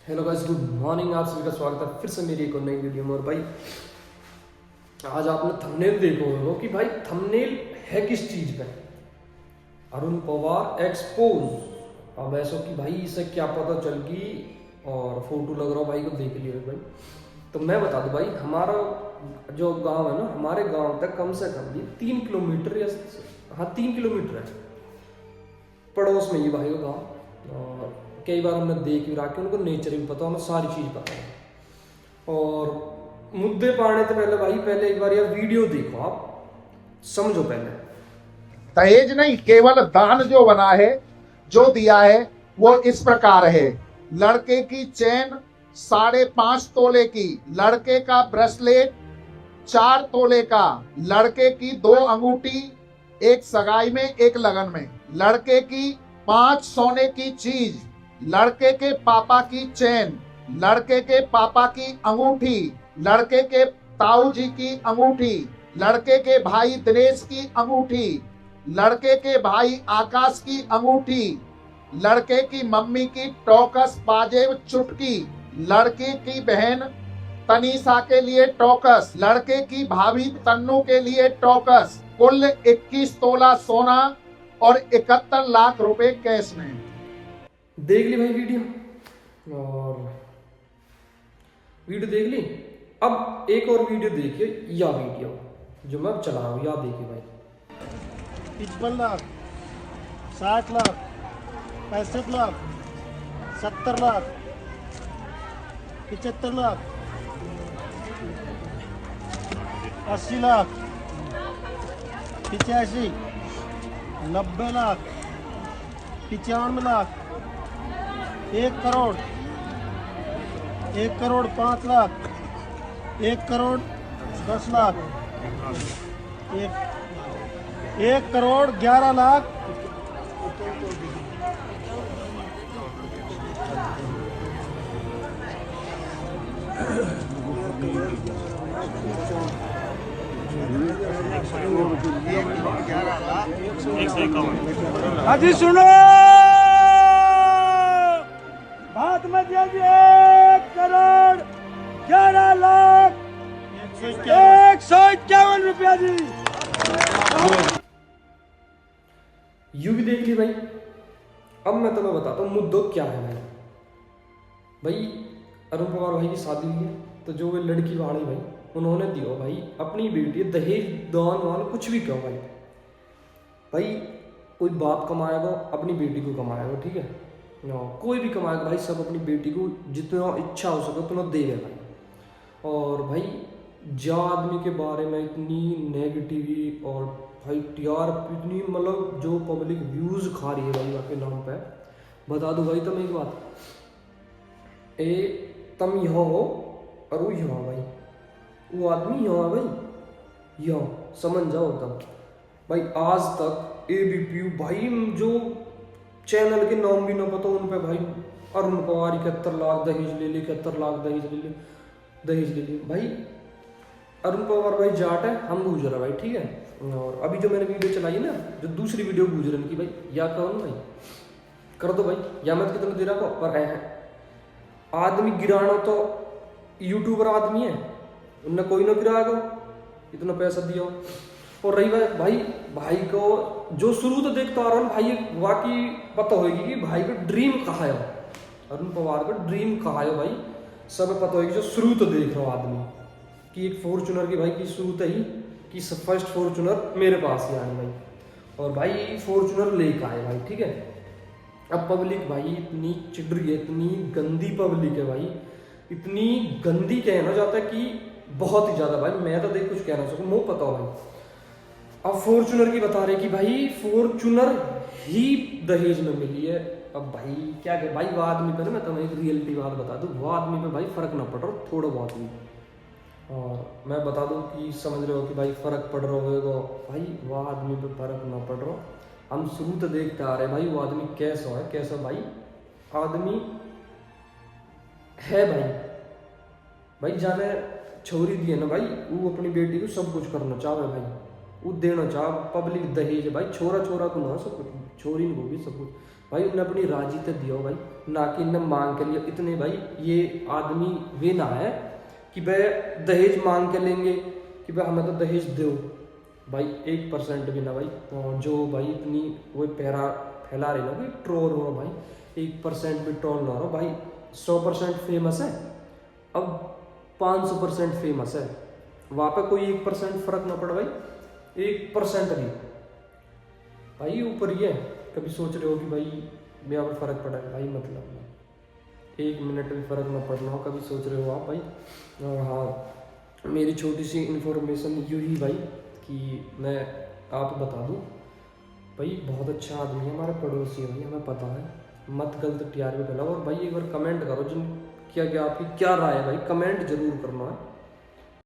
Hello guys, good morning. आप सभी का स्वागत है फिर से मेरी एक और नई वीडियो में। और भाई आज आपने थंबनेल देखा होगा कि भाई थंबनेल है किस चीज पे, अरुण पवार एक्सपोज। अब ऐसा कि भाई इसे क्या पता चल गई और फोटो लग रहा हो भाई को देख लियो भाई। तो मैं बता दूं भाई, हमारा जो गांव है ना, हमारे गांव तक कम से कम भी 3 किलोमीटर या 3 किलोमीटर है पड़ोस में ये भाई का गाँव। और कई बार हमने देख भी रखा, उनको नेचर भी पता, हमें सारी चीज़ पता है। और मुद्दे पाने से पहले भाई, पहले एक बार यार वीडियो देखो, आप समझो पहले। दहेज नहीं, केवल दान जो बना है, जो दिया है वो इस प्रकार है। लड़के की चेन 5.5 तोले की, लड़के का ब्रेसलेट 4 तोले का, लड़के की 2 अंगूठी, एक सगाई में एक लगन में, लड़के की 5 सोने की चीज, लड़के के पापा की चेन, लड़के के पापा की अंगूठी, लड़के के ताऊ जी की अंगूठी, लड़के के भाई दिनेश की अंगूठी, लड़के के भाई आकाश की अंगूठी, लड़के की मम्मी की टोकस पाजेब चुटकी, लड़के की बहन तनीषा के लिए टोकस, लड़के की भाभी तन्नू के लिए टोकस, कुल 21 तोला सोना और 71 लाख रुपए कैश में। देख ली भाई वीडियो, और वीडियो देख ली। अब एक और वीडियो देखिए, या वीडियो जो मैं अब चला रहा हूँ, या देखिए भाई। 55 लाख, 60 लाख, 65 लाख, 70 लाख, 75 लाख, 80 लाख, 85, 90 लाख, 95 लाख, 1 करोड़, 1 करोड़ 5 लाख, 1 करोड़ 10 लाख, 1 करोड़ 11 लाख, 151। अजी सुनो, बात में दे दिए 1 करोड़ 11 लाख 151 रुपया जी। यू भी देख ली भाई। अब मैं तुम्हें बताता हूँ मुद्दों क्या है भाई। भाई अरुण पवार भाई की शादी हुई है, तो जो वे लड़की वाली भाई उन्होंने दियो भाई अपनी बेटी, दहेज दान वान कुछ भी कहो भाई। भाई कोई बाप कमाएगा अपनी बेटी को कमाएगा, ठीक है ना, कोई भी कमाएगा भाई, सब अपनी बेटी को जितना इच्छा हो सके उतना देगा भाई। और भाई जा आदमी के बारे में इतनी नेगेटिविटी, और भाई यार इतनी मतलब जो पब्लिक व्यूज खा रही है भाई आपके नाम पे। बता दूं भाई तुम एक बात, ए तुम यहाँ हो और वो यहाँ भाई, वो आदमी यहाँ भाई, यहाँ समझ जाओ तब भाई। आज तक ABP भाई जो चैनल के नाम भी ना पता उन पे भाई अरुण पवार 71 लाख दहेज ले ली, 71 लाख दहेज ले ली भाई। अरुण पवार भाई जाट है, हम गुजर है भाई, ठीक है। और अभी जो मैंने वीडियो चलाई है ना, जो दूसरी वीडियो गुजरन की भाई, या करो ना भाई, कर दो भाई, या मत कितना दे रहा पर है आदमी गिराना तो यूट्यूबर आदमी है, उनने कोई ना गिराएगा, इतना पैसा दिया। और रही बात भाई, भाई को जो शुरू तो देखता आ रहा हूँ भाई, वाकई पता होगी कि भाई का ड्रीम कहाँ है, अरुण पवार का ड्रीम कहाँ है भाई, सब पता होगी जो शुरू तो देख रहा हो आदमी कि एक फॉर्चूनर की भाई की शुरू तो ही कि फर्स्ट फॉर्चूनर मेरे पास ही आए भाई। और भाई फॉर्चूनर लेकर आए भाई, ठीक है। अब पब्लिक भाई इतनी चिढ़ रही है, इतनी गंदी पब्लिक है भाई, इतनी गंदी कहना जाता है कि बहुत ही ज्यादा भाई। मैं तो देख कुछ कहना सकूँ, मुँह पता हो भाई। अब फॉर्चूनर की बता रहे कि भाई फॉर्चूनर ही दहेज में मिली है। अब भाई क्या कह भाई, वो आदमी पे ना, मैं तुम्हें एक रियलिटी बात बता दूँ, वो आदमी पे भाई फर्क ना पड़ रहा थोड़ा बहुत भी। और मैं बता दूँ कि समझ रहे हो कि भाई फर्क पड़ रहा होगा भाई, वो आदमी पे फर्क ना पड़ रहा। हम शुरू तो देखते आ रहे भाई वो आदमी कैसा है, कैसा भाई आदमी है भाई। भाई जाने छोरी दी है ना भाई, वो अपनी बेटी को सब कुछ करना चाहे भाई, वो देना चाह पब्लिक दहेज भाई, छोरा छोरा को ना सब कुछ, छोरी को भी सब कुछ भाई। उन्हें अपनी राजी तक दियो भाई, ना कि इन्हें मांग के लिए इतने भाई। ये आदमी वे ना है कि भाई दहेज मांग के लेंगे कि भाई हमें तो दहेज दो भाई, 1% भी ना भाई। और जो भाई इतनी वो फैला रहे ना भाई, ट्रोल हो भाई, 1% भी ट्रोल ना हो भाई। 100% फेमस है, अब 500% फेमस है, वहाँ पे कोई 1% फर्क ना पड़ा भाई, 1% भी भाई ऊपर ही है। कभी सोच रहे हो कि भाई यहाँ पर फर्क पड़ा है भाई, मतलब नहीं, 1 मिनट भी फर्क ना पड़ना हो, कभी सोच रहे हो आप भाई। और हाँ, मेरी छोटी सी इन्फॉर्मेशन यूँ ही भाई कि मैं आप बता दूँ भाई, बहुत अच्छा आदमी है, हमारे पड़ोसी है भाई, हमें पता है। मत गलत टीआरपी फैलाओ। और भाई एक बार कमेंट करो जिन क्या क्या आपकी क्या राय है भाई, कमेंट जरूर करना है।